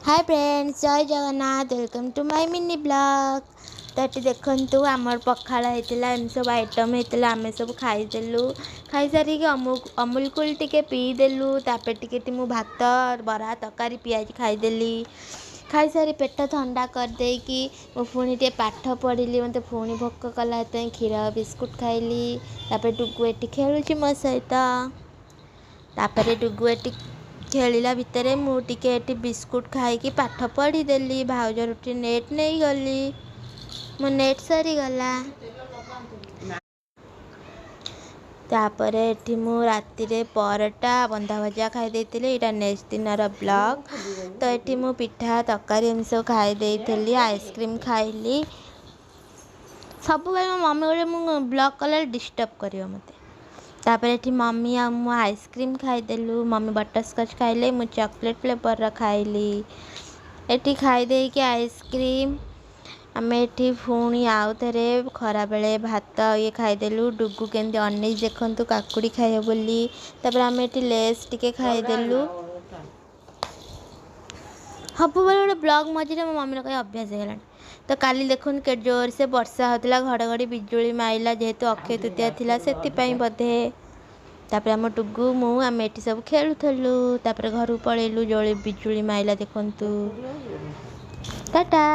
हाय friends, जय Jagannath. Welcome to my mini blog. तो ये देखु आमर पखाड़ होता एम सब आइटम होता आम सब खाईदेलु। खाई सारिक अमूल कूल टे पीदेलु। तापर टे भात बरा तरकारी पियाज खाईदेली। खाई सारी पेट ठंडा करदेकी पुणी टे पाठ पढ़ी। मत पुणी भोक कला क्षीर बिस्कुट खाइली। तापर डुगु ये खेलुची मो सहित। तापर डुगु ये खेलिला भितर मुझे बिस्कुट खाई पाठ पढ़ीदेली। भाउज रुटी नेट नहीं गली, मो नेट सरीगला। तापर एठी मु राति रे परटा बंधा भजा खाई देइतिली। एटा नेक्स्ट दिन ब्लॉग। तो एठी मु पिठा तरकारी एम सब खाई देइतिली। आइसक्रीम खाइली। सब मो मम्मी गोटे मु ब्लॉग कला डिस्टर्ब करियो मते। तापर एठी मम्मी आ मु आइसक्रीम खाईदेलु। मम्मी बटरस्कच खाइले, मु चॉकलेट फ्लेवर खाइली। एठी खाई देइके आइसक्रीम आमे एठी पुणी आउ थे खरा बेले भात ये खाईदेलु। डुगु केमती अनेक देखु काकुड़ी खाइए बोली। तापर आमे एठी लेस टिके खाईदेलु। सब गोटे ब्लॉग मझे मो मम्मी कहीं अभ्यास हो। तो काली देखुन के जोर से वर्षा होता, घड़घड़ी बिजुली माइला। जेहेतु अक्षय तृतीया थिला सेति बोधे। तापर आम टुगु मु आम एठी सब खेलुथलु। तापर घर पलैलु जो बिजुली माइला देखंतु। टाटा।